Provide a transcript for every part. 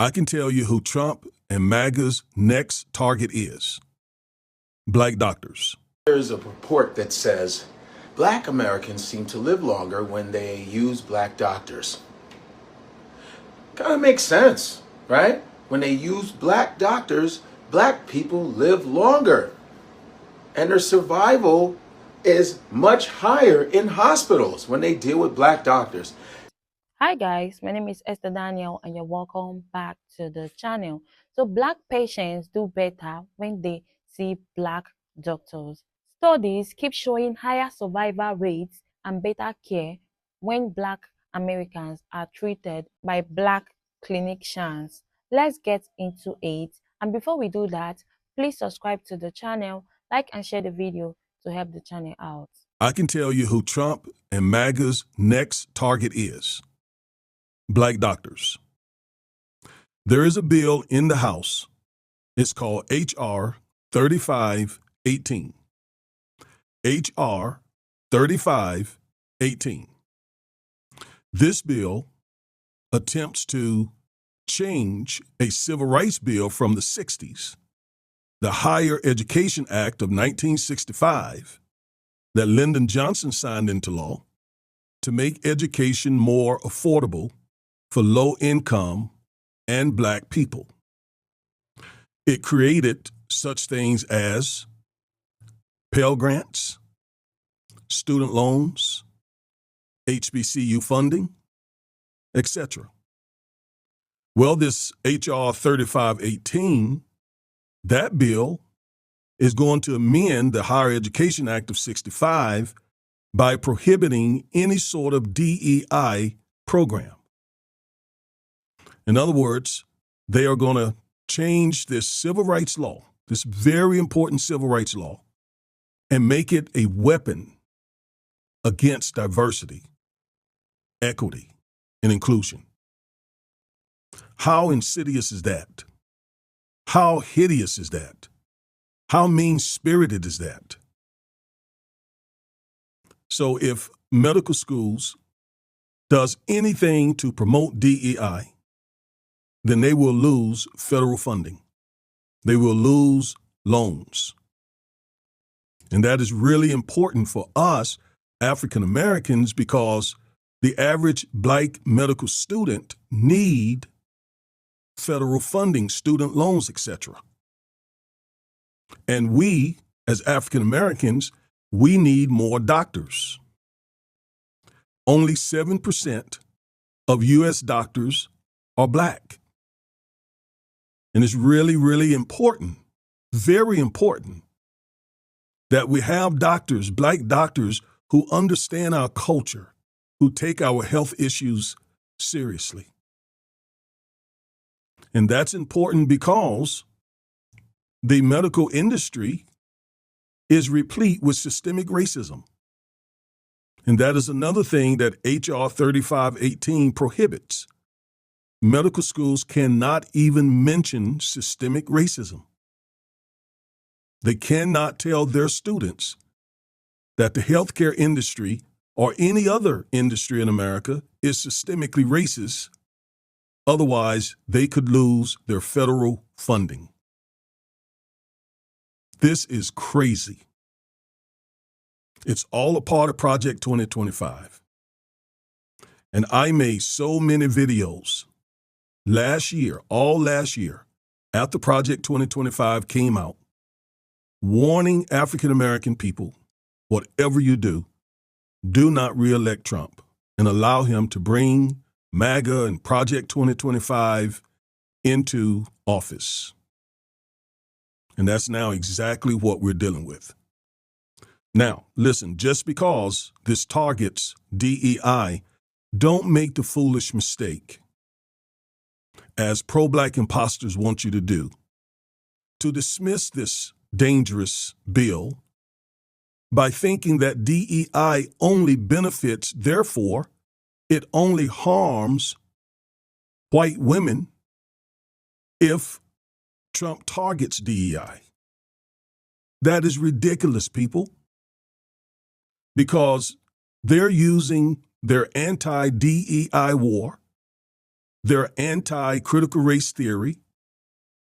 I can tell you who Trump and MAGA's next target is. Black doctors. There's a report that says Black Americans seem to live longer when they use Black doctors. Kind of makes sense, right? When they use Black doctors, Black people live longer. And their survival is much higher in hospitals when they deal with Black doctors. Hi guys, my name is Esther Daniel and you're welcome back to the channel. So Black patients do better when they see Black doctors. Studies keep showing higher survival rates and better care when Black Americans are treated by Black clinicians. Let's get into it. And before we do that, please subscribe to the channel, like and share the video to help the channel out. I can tell you who Trump and MAGA's next target is. Black doctors. There is a bill in the House. It's called H.R. 3518. H.R. 3518. This bill attempts to change a civil rights bill from the 60s, the Higher Education Act of 1965, that Lyndon Johnson signed into law to make education more affordable for low-income and Black people. It created such things as Pell Grants, student loans, HBCU funding, etc. Well, this H.R. 3518, that bill is going to amend the Higher Education Act of 65 by prohibiting any sort of DEI program. In other words, they are going to change this civil rights law, this very important civil rights law, and make it a weapon against diversity, equity, and inclusion. How insidious is that? How hideous is that? How mean-spirited is that? So if medical schools does anything to promote DEI, then they will lose federal funding. They will lose loans. And that is really important for us, African Americans, because the average Black medical student need federal funding, student loans, etc. And we, as African Americans, we need more doctors. Only 7% of U.S. doctors are Black. And it's really, really important, very important, that we have doctors, Black doctors, who understand our culture, who take our health issues seriously. And that's important because the medical industry is replete with systemic racism. And that is another thing that H.R. 3518 prohibits. Medical schools cannot even mention systemic racism. They cannot tell their students that the healthcare industry or any other industry in America is systemically racist. Otherwise, they could lose their federal funding. This is crazy. It's all a part of Project 2025. And I made so many videos last year, all last year, after Project 2025 came out, warning African American people, whatever you do not re-elect Trump and allow him to bring MAGA and Project 2025 into office. And that's now exactly what we're dealing with. Now, listen, just because this targets DEI, don't make the foolish mistake, as pro-Black imposters want you to do, to dismiss this dangerous bill by thinking that DEI only benefits, therefore, it only harms white women if Trump targets DEI. That is ridiculous, people, because they're using their anti-DEI war They're anti-critical race theory.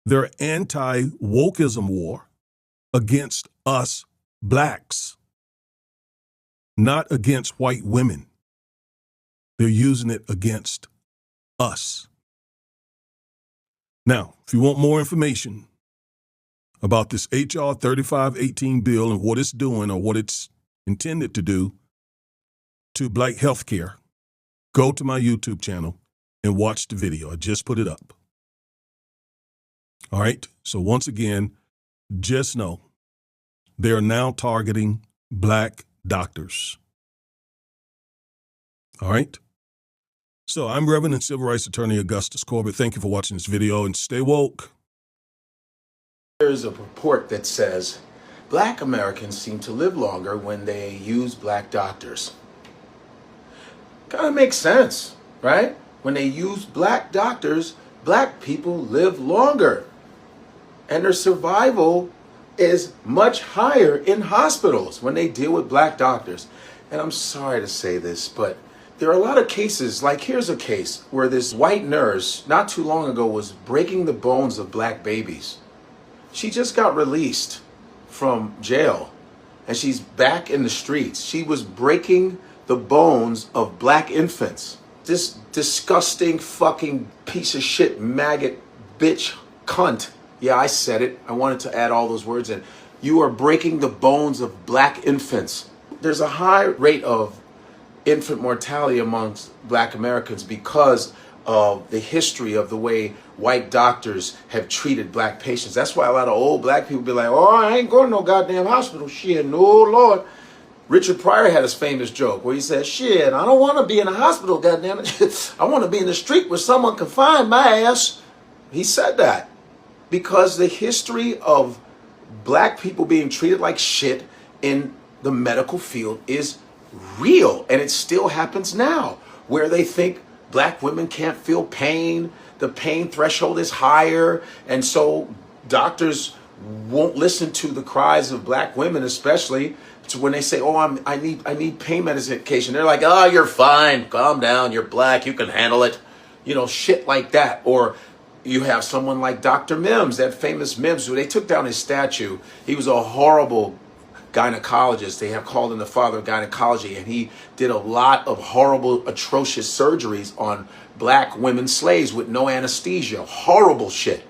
They're anti-wokeism war against us blacks, not against white women. They're using it against us. Now, if you want more information about this H.R. 3518 bill and what it's doing or what it's intended to do to black health care, go to my YouTube channel and watch the video. I just put it up. All right. So once again, just know they are now targeting black doctors. All right. So I'm Reverend and Civil Rights Attorney Augustus Corbett. Thank you for watching this video and stay woke. There's a report that says black Americans seem to live longer when they use black doctors. Kind of makes sense, right? When they use black doctors, black people live longer. And their survival is much higher in hospitals when they deal with black doctors. And I'm sorry to say this, but there are a lot of cases, like here's a case where this white nurse not too long ago was breaking the bones of black babies. She just got released from jail and she's back in the streets. She was breaking the bones of black infants. This disgusting fucking piece of shit, maggot, bitch, cunt. Yeah, I said it. I wanted to add all those words in. You are breaking the bones of black infants. There's a high rate of infant mortality amongst black Americans because of the history of the way white doctors have treated black patients. That's why a lot of old black people be like, oh, I ain't going to no goddamn hospital. Shit, no, Lord. Richard Pryor had his famous joke where he said, shit, I don't want to be in a hospital, goddamn it. I want to be in the street where someone can find my ass. He said that because the history of black people being treated like shit in the medical field is real. And it still happens now where they think black women can't feel pain. The pain threshold is higher. And so doctors won't listen to the cries of black women, especially when they say, oh, I need pain medication. They're like, oh, you're fine. Calm down. You're black. You can handle it. You know, shit like that. Or you have someone like Dr. Mims, that famous Mims, who they took down his statue. He was a horrible gynecologist. They have called him the father of gynecology, and he did a lot of horrible, atrocious surgeries on black women slaves with no anesthesia. Horrible shit.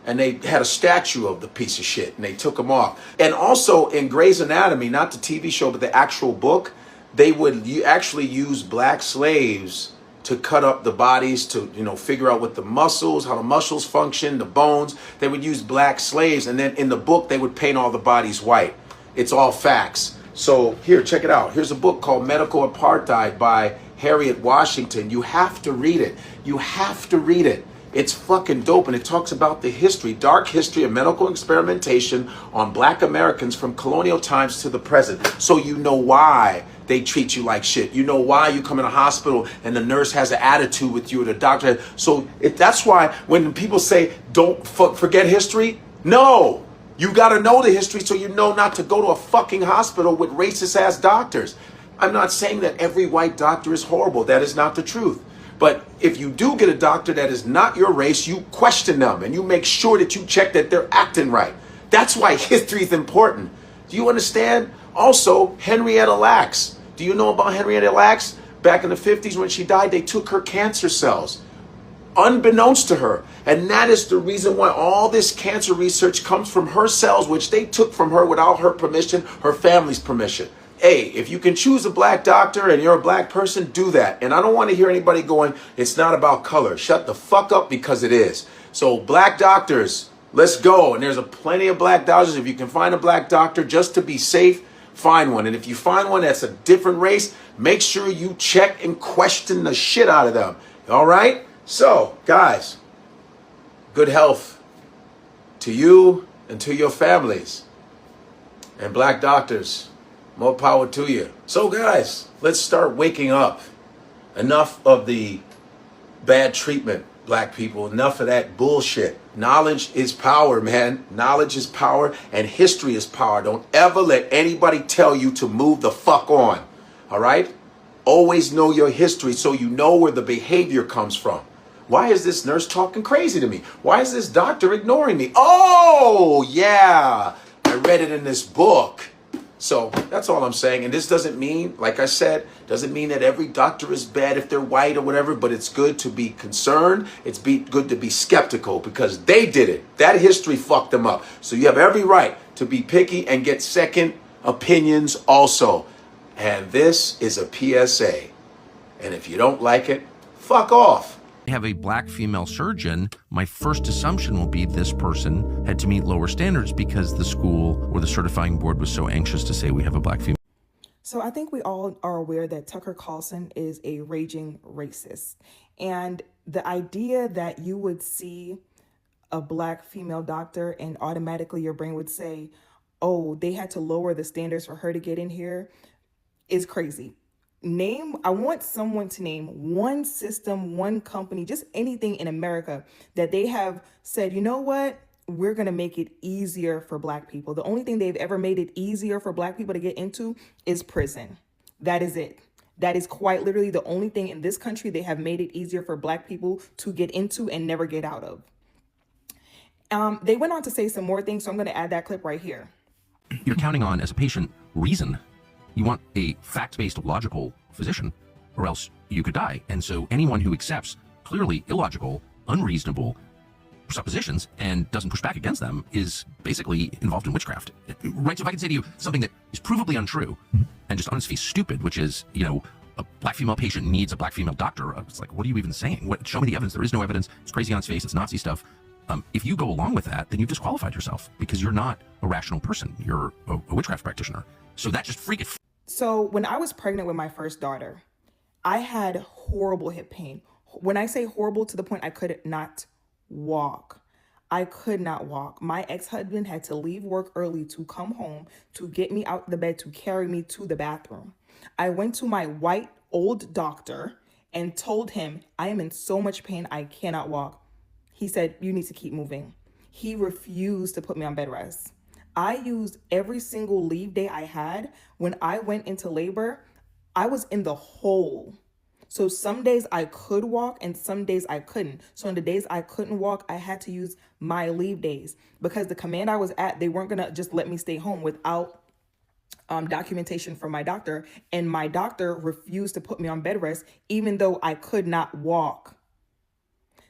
And they had a statue of the piece of shit, and they took him off. And also in Grey's Anatomy, not the TV show, but the actual book, they would actually use black slaves to cut up the bodies to, you know, figure out what the muscles, how the muscles function, the bones. They would use black slaves, and then in the book, they would paint all the bodies white. It's all facts. So here, check it out. Here's a book called Medical Apartheid by Harriet Washington. You have to read it. You have to read it. It's fucking dope, and it talks about the history, dark history of medical experimentation on black Americans from colonial times to the present. So you know why they treat you like shit. You know why you come in a hospital and the nurse has an attitude with you or the doctor. So that's why when people say, don't forget history, no. You got to know the history so you know not to go to a fucking hospital with racist ass doctors. I'm not saying that every white doctor is horrible. That is not the truth. But if you do get a doctor that is not your race, you question them and you make sure that you check that they're acting right. That's why history is important. Do you understand? Also, Henrietta Lacks. Do you know about Henrietta Lacks? Back in the 50s when she died, they took her cancer cells, unbeknownst to her. And that is the reason why all this cancer research comes from her cells, which they took from her without her permission, her family's permission. Hey, if you can choose a black doctor and you're a black person, do that. And I don't want to hear anybody going, it's not about color. Shut the fuck up, because it is. So black doctors, let's go. And there's plenty of black doctors. If you can find a black doctor, just to be safe, find one. And if you find one that's a different race, make sure you check and question the shit out of them. All right? So, guys, good health to you and to your families. And black doctors, more power to you. So guys, let's start waking up. Enough of the bad treatment, black people. Enough of that bullshit. Knowledge is power, man. Knowledge is power and history is power. Don't ever let anybody tell you to move the fuck on. All right? Always know your history so you know where the behavior comes from. Why is this nurse talking crazy to me? Why is this doctor ignoring me? Oh, yeah, I read it in this book. So that's all I'm saying. And this doesn't mean, like I said, doesn't mean that every doctor is bad if they're white or whatever, but it's good to be concerned. It's good to be skeptical because they did it. That history fucked them up. So you have every right to be picky and get second opinions also. And this is a PSA. And if you don't like it, fuck off. Have a black female surgeon, my first assumption will be this person had to meet lower standards because the school or the certifying board was so anxious to say we have a black female. So I think we all are aware that Tucker Carlson is a raging racist. And the idea that you would see a black female doctor and automatically your brain would say, oh, they had to lower the standards for her to get in here is crazy. I want someone to name one system, one company, just anything in America that they have said, you know what, we're going to make it easier for black people. The only thing they've ever made it easier for black people to get into is prison. That is it. That is quite literally the only thing in this country they have made it easier for black people to get into and never get out of. They went on to say some more things, so I'm going to add that clip right here. You're counting on, as a patient, reason. You want a fact-based, logical physician, or else you could die. And so anyone who accepts clearly illogical, unreasonable suppositions and doesn't push back against them is basically involved in witchcraft. Right? So if I can say to you something that is provably untrue and just on its face stupid, which is, a black female patient needs a black female doctor, it's like, what are you even saying? Show me the evidence. There is no evidence. It's crazy on its face. It's Nazi stuff. If you go along with that, then you've disqualified yourself because you're not a rational person. You're a witchcraft practitioner. So that just So when I was pregnant with my first daughter, I had horrible hip pain. When I say horrible, to the point I could not walk. I could not walk. My ex-husband had to leave work early to come home to get me out of the bed to carry me to the bathroom. I went to my white old doctor and told him, I am in so much pain, I cannot walk. He said, you need to keep moving. He refused to put me on bed rest. I used every single leave day I had. When I went into labor, I was in the hole. So some days I could walk and some days I couldn't. So on the days I couldn't walk, I had to use my leave days because the command I was at, they weren't going to just let me stay home without documentation from my doctor. And my doctor refused to put me on bed rest, even though I could not walk.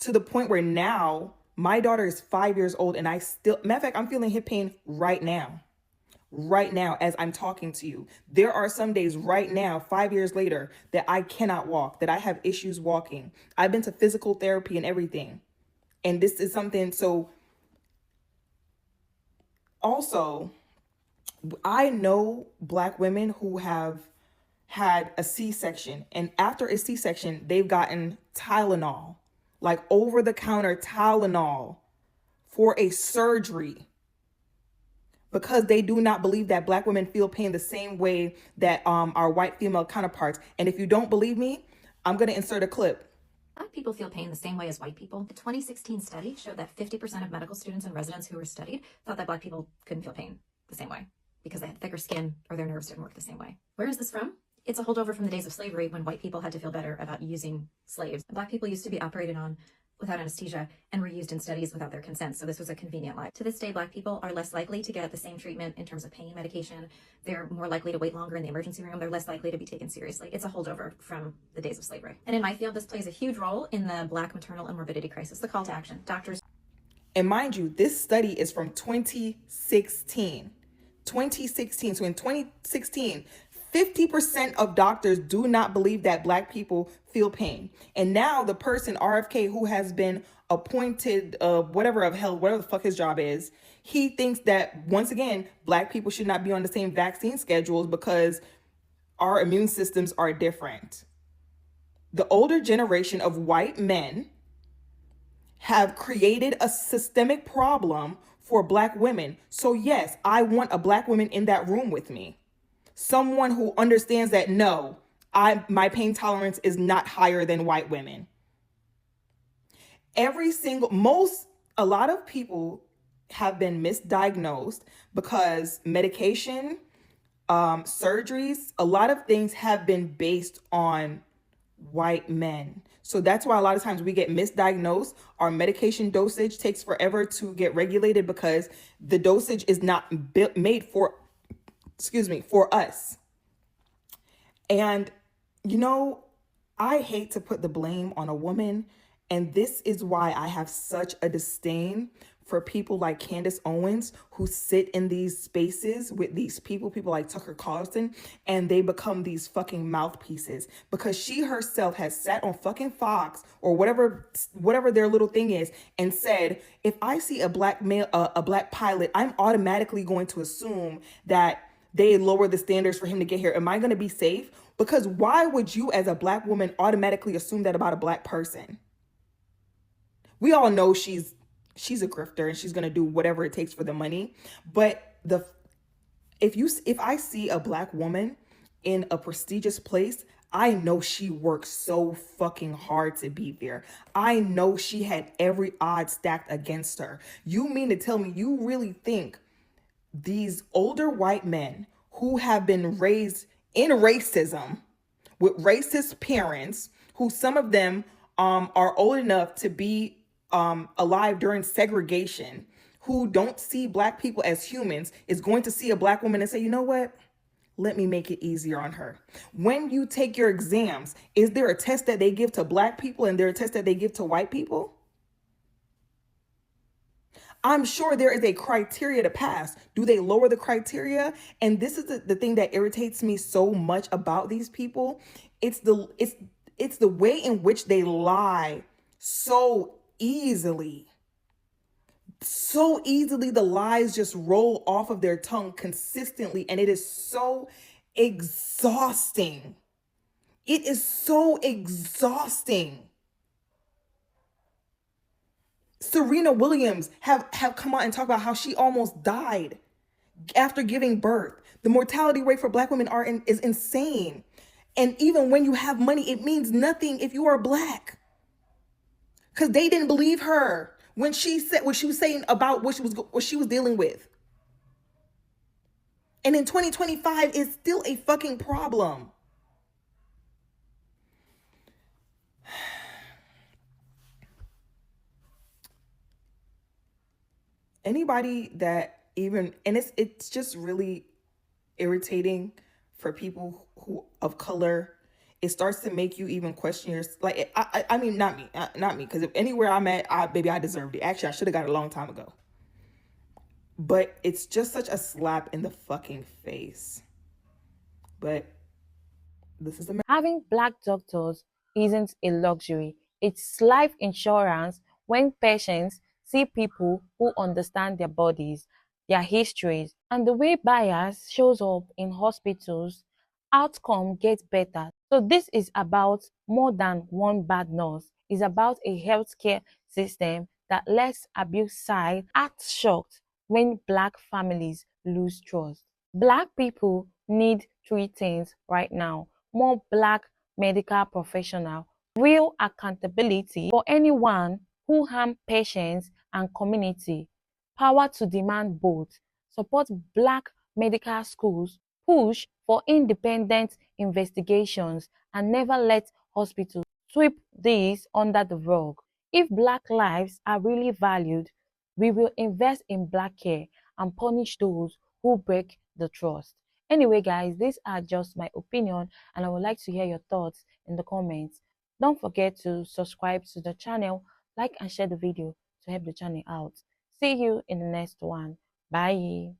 To the point where now my daughter is 5 years old and matter of fact, I'm feeling hip pain right now as I'm talking to you. There are some days right now, 5 years later, that I cannot walk, that I have issues walking. I've been to physical therapy and everything. And this is something, so also, I know Black women who have had a C-section, and after a C-section, they've gotten Tylenol, like over-the-counter Tylenol for a surgery, because they do not believe that Black women feel pain the same way that our white female counterparts. And if you don't believe me, I'm going to insert a clip. Black people feel pain the same way as white people. A 2016 study showed that 50% of medical students and residents who were studied thought that Black people couldn't feel pain the same way because they had thicker skin or their nerves didn't work the same way. Where is this from? It's a holdover from the days of slavery when white people had to feel better about using slaves. Black people used to be operated on without anesthesia and were used in studies without their consent. So this was a convenient lie. To this day, Black people are less likely to get the same treatment in terms of pain medication. They're more likely to wait longer in the emergency room. They're less likely to be taken seriously. It's a holdover from the days of slavery. And in my field, this plays a huge role in the Black maternal and morbidity crisis. The call to action. Doctors. And mind you, this study is from 2016. 2016. So in 2016, 50% of doctors do not believe that Black people feel pain. And now the person, RFK, who has been appointed, whatever the fuck his job is, he thinks that, once again, Black people should not be on the same vaccine schedules because our immune systems are different. The older generation of white men have created a systemic problem for Black women. So yes, I want a Black woman in that room with me. Someone who understands that, no, my pain tolerance is not higher than white women. A lot of people have been misdiagnosed because medication, surgeries, a lot of things have been based on white men. So that's why a lot of times we get misdiagnosed. Our medication dosage takes forever to get regulated because the dosage is not made for, for us. And, you know, I hate to put the blame on a woman. And this is why I have such a disdain for people like Candace Owens who sit in these spaces with these people like Tucker Carlson, and they become these fucking mouthpieces because she herself has sat on fucking Fox or whatever their little thing is and said, if I see a black male, a black pilot, I'm automatically going to assume that they lower the standards for him to get here. Am I going to be safe? Because why would you as a black woman automatically assume that about a black person? We all know she's a grifter and she's going to do whatever it takes for the money. But if I see a black woman in a prestigious place, I know she worked so fucking hard to be there. I know she had every odd stacked against her. You mean to tell me you really think these older white men who have been raised in racism with racist parents, who some of them are old enough to be alive during segregation, who don't see black people as humans, is going to see a black woman and say, you know what? Let me make it easier on her. When you take your exams, is there a test that they give to black people and there a test that they give to white people? I'm sure there is a criteria to pass. Do they lower the criteria? And this is the thing that irritates me so much about these people. It's the way in which they lie so easily. So easily the lies just roll off of their tongue consistently, and it is so exhausting. It is so exhausting. Serena Williams have come out and talk about how she almost died after giving birth. The mortality rate for black women is insane. And even when you have money, it means nothing if you are black. Because they didn't believe her when she said what she was saying about what she was dealing with. And in 2025, it's still a fucking problem. Anybody that even, and it's just really irritating for people who of color. It starts to make you even question your, like, I mean, not me, because if anywhere I'm at, I deserved it. Actually, I should have got it a long time ago. But it's just such a slap in the fucking face. But this is America. Having black doctors isn't a luxury. It's life insurance when patients see people who understand their bodies, their histories, and the way bias shows up in hospitals, outcome gets better. So this is about more than one bad nurse. It's about a healthcare system that lets abuse side act shocked when black families lose trust. Black people need three things right now: more black medical professionals, real accountability for anyone who harm patients and community, power to demand both, support black medical schools, push for independent investigations, and never let hospitals sweep this under the rug. If black lives are really valued, we will invest in black care and punish those who break the trust. Anyway, guys, these are just my opinion, and I would like to hear your thoughts in the comments. Don't forget to subscribe to the channel, like and share the video to help the channel out. See you in the next one. Bye.